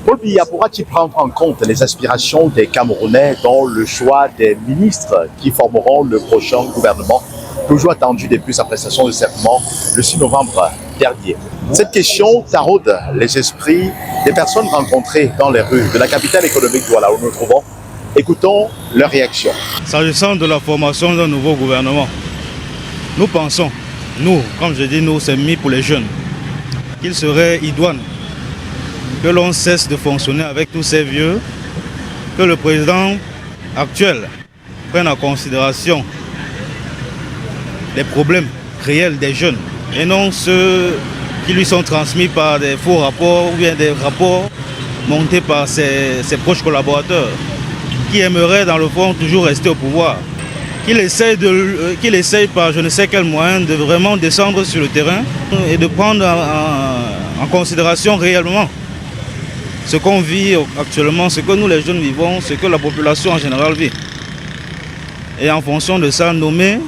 Paul Biya pourra-t-il prendre en compte les aspirations des Camerounais dans le choix des ministres qui formeront le prochain gouvernement, toujours attendu depuis sa prestation de serment le 6 novembre dernier? Cette question taraude les esprits des personnes rencontrées dans les rues de la capitale économique Douala où nous nous trouvons. Écoutons leur réaction. S'agissant de la formation d'un nouveau gouvernement, nous pensons, comme je dis, c'est mis pour les jeunes, qu'il serait idoine que l'on cesse de fonctionner avec tous ces vieux, que le président actuel prenne en considération les problèmes réels des jeunes et non ceux qui lui sont transmis par des faux rapports ou bien des rapports montés par ses proches collaborateurs qui aimeraient dans le fond toujours rester au pouvoir. Qu'il essaye par je ne sais quel moyen de vraiment descendre sur le terrain et de prendre en considération réellement ce qu'on vit actuellement, ce que nous les jeunes vivons, ce que la population en général vit. Et en fonction de ça, nommer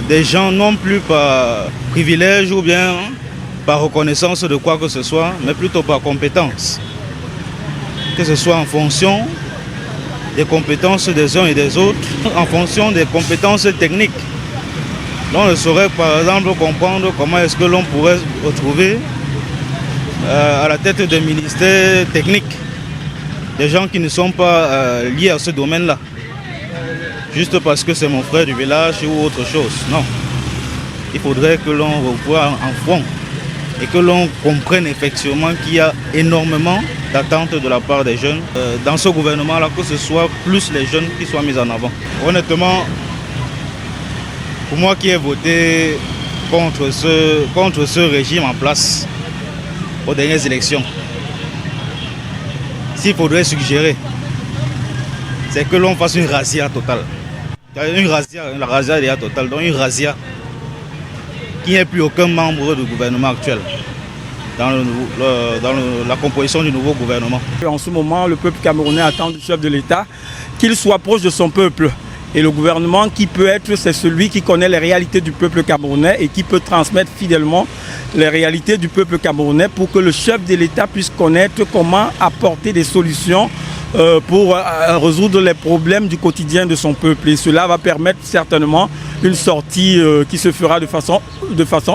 des gens non plus par privilège ou bien par reconnaissance de quoi que ce soit, mais plutôt par compétence. Que ce soit en fonction des compétences des uns et des autres, en fonction des compétences techniques. On ne saurait par exemple comprendre comment est-ce que l'on pourrait retrouver à la tête des ministères techniques des gens qui ne sont pas liés à ce domaine-là, juste parce que c'est mon frère du village ou autre chose. Non. Il faudrait que l'on revoie en fond et que l'on comprenne effectivement qu'il y a énormément d'attentes de la part des jeunes dans ce gouvernement-là, que ce soit plus les jeunes qui soient mis en avant. Honnêtement, pour moi qui ai voté contre ce régime en place aux dernières élections, s'il faudrait suggérer, c'est que l'on fasse une razzia totale. La razzia totale, donc une razzia qu'il n'y ait plus aucun membre du gouvernement actuel dans la composition du nouveau gouvernement. En ce moment, le peuple camerounais attend du chef de l'État qu'il soit proche de son peuple. Et le gouvernement qui peut être, c'est celui qui connaît les réalités du peuple camerounais et qui peut transmettre fidèlement les réalités du peuple camerounais pour que le chef de l'État puisse connaître comment apporter des solutions pour résoudre les problèmes du quotidien de son peuple. Et cela va permettre certainement une sortie qui se fera de façon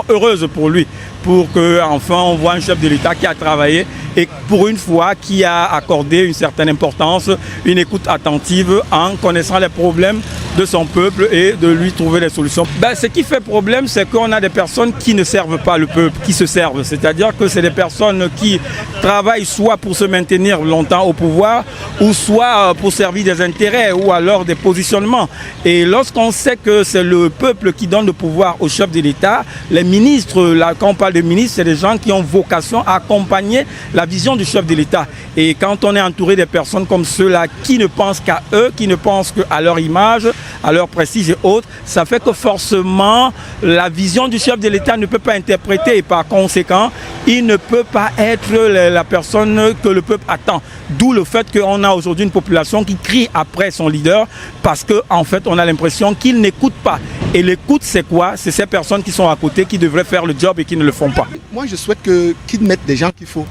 heureuse pour lui, pour qu'enfin on voit un chef de l'État qui a travaillé et pour une fois qui a accordé une certaine importance, une écoute attentive en connaissant les problèmes de son peuple et de lui trouver des solutions. Ce qui fait problème, c'est qu'on a des personnes qui ne servent pas le peuple, qui se servent. C'est-à-dire que c'est des personnes qui travaillent soit pour se maintenir longtemps au pouvoir, ou soit pour servir des intérêts, ou alors des positionnements. Et lorsqu'on sait que c'est le peuple qui donne le pouvoir au chef de l'État, les ministres, là, quand on parle de ministres, c'est des gens qui ont vocation à accompagner la vision du chef de l'État. Et quand on est entouré des personnes comme ceux-là qui ne pensent qu'à eux, qui ne pensent qu'à leur image, à leur prestige et autres, ça fait que forcément la vision du chef de l'État ne peut pas interpréter et par conséquent, il ne peut pas être la personne que le peuple attend. D'où le fait qu'on a aujourd'hui une population qui crie après son leader parce qu'en fait on a l'impression qu'il n'écoute pas. Et l'écoute c'est quoi? C'est ces personnes qui sont à côté qui devraient faire le job et qui ne le font pas. Moi je souhaite qu'ils mettent des gens qu'il faut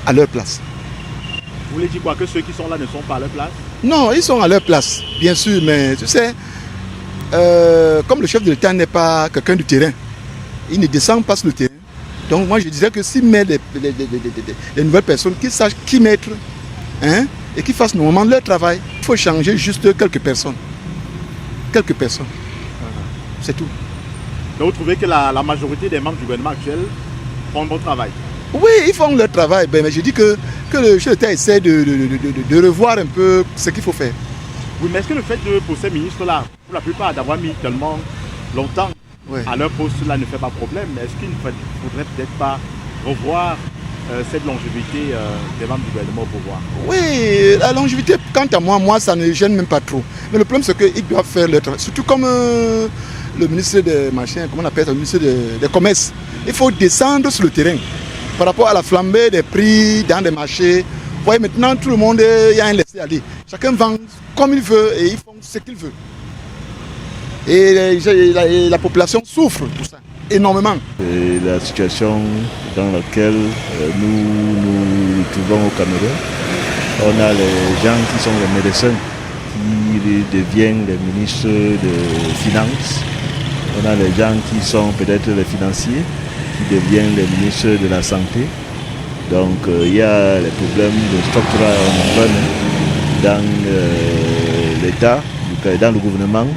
à leur place. Vous voulez dire quoi? Que ceux qui sont là ne sont pas à leur place? Non, ils sont à leur place, bien sûr, mais tu sais, comme le chef de l'État n'est pas quelqu'un du terrain, il ne descend pas sur le terrain. Donc moi je dirais que s'il met des nouvelles personnes, qu'ils sachent qui mettre, hein, et qu'ils fassent normalement leur travail. Il faut changer juste quelques personnes. Quelques personnes. C'est tout. Donc vous trouvez que la majorité des membres du gouvernement actuel font un bon travail? Oui, ils font leur travail, mais je dis que le chef d'État essaie de revoir un peu ce qu'il faut faire. Oui, mais est-ce que le fait pour ces ministres-là, pour la plupart d'avoir mis tellement longtemps à leur poste, là ne fait pas problème? Est-ce qu'il ne faudrait peut-être pas revoir cette longévité des membres du gouvernement au pouvoir? Oui, la longévité, quant à moi, ça ne me gêne même pas trop. Mais le problème, c'est qu'ils doivent faire leur travail. Surtout comme le ministre des machins, comment on appelle ça, le ministre des commerces. Il faut descendre sur le terrain par rapport à la flambée des prix dans les marchés. Vous voyez, maintenant, tout le monde, il y a un laisser-aller. Chacun vend comme il veut et ils font ce qu'il veut. Et la population souffre pour ça, énormément. Et la situation dans laquelle nous trouvons au Cameroun. On a les gens qui sont les médecins qui deviennent les ministres de Finances. On a les gens qui sont peut-être les financiers qui deviennent les ministres de la Santé. Donc il y a les problèmes de structural dans l'État, dans le gouvernement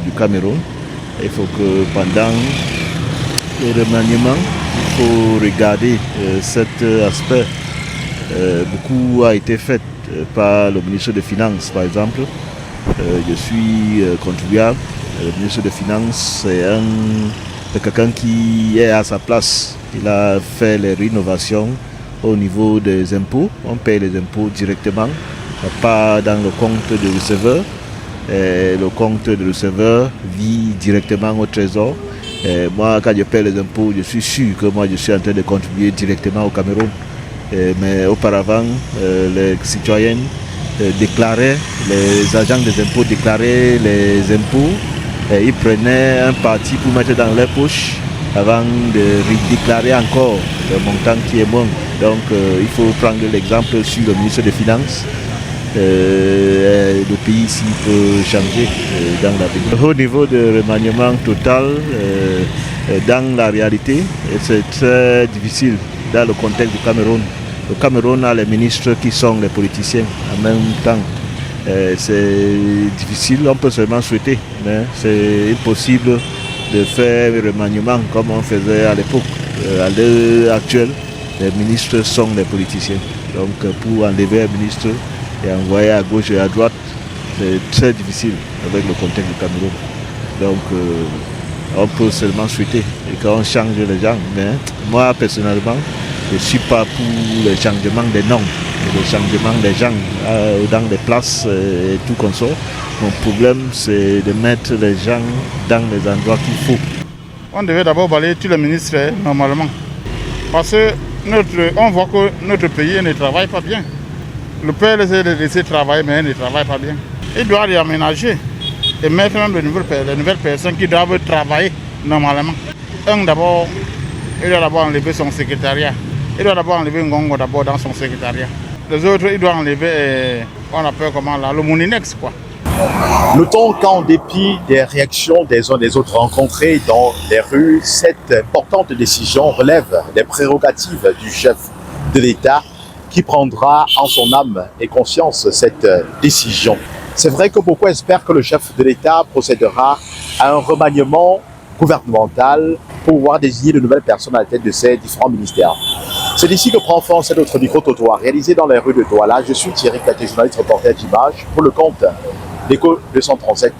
du Cameroun. Il faut que pendant le remaniement, il faut regarder cet aspect. Beaucoup a été fait par le ministre des Finances, par exemple. Je suis contribuable. Le ministre des Finances, c'est quelqu'un qui est à sa place. Il a fait les rénovations au niveau des impôts. On paye les impôts directement, pas dans le compte de receveur. Le compte de receveur vit directement au trésor. Moi, quand je paie les impôts, je suis sûr que moi je suis en train de contribuer directement au Cameroun. Mais auparavant, les citoyens déclaraient, les agents des impôts déclaraient les impôts. Ils prenaient un parti pour mettre dans leur poche avant de déclarer encore le montant qui est bon. Donc il faut prendre l'exemple sur le ministre des Finances. Le pays ici peut changer dans l'avenir. Au niveau de remaniement total, dans la réalité, c'est très difficile dans le contexte du Cameroun. Le Cameroun a les ministres qui sont les politiciens en même temps. C'est difficile, on peut seulement souhaiter, mais c'est impossible de faire un remaniement comme on faisait à l'époque. À l'heure actuelle, les ministres sont les politiciens. Donc pour enlever un ministre et envoyer à gauche et à droite, c'est très difficile avec le contexte du Cameroun. Donc on peut seulement souhaiter et qu'on change les gens. Mais moi personnellement, je ne suis pas pour le changement des noms, le changement des gens dans les places et tout comme ça. Mon problème, c'est de mettre les gens dans les endroits qu'il faut. On devait d'abord balayer tous les ministres normalement. Parce que on voit que notre pays ne travaille pas bien. Le père essaie de laisser travailler, mais il ne travaille pas bien. Il doit réaménager et mettre même les nouvelles personnes qui doivent travailler normalement. D'abord, il doit d'abord enlever son secrétariat. Il doit d'abord enlever Ngongo d'abord dans son secrétariat. Les autres, il doit enlever, on appelle comment là, le Moninex quoi. Notons qu'en dépit des réactions des uns des autres rencontrés dans les rues, cette importante décision relève des prérogatives du chef de l'État qui prendra en son âme et conscience cette décision. C'est vrai que beaucoup espèrent que le chef de l'État procédera à un remaniement gouvernemental pour pouvoir désigner de nouvelles personnes à la tête de ces différents ministères. C'est d'ici que prend fin cet autre micro-trottoir réalisé dans les rues de Douala. Je suis Thierry Katé, journaliste reporter d'Images pour le compte d'Écho 237.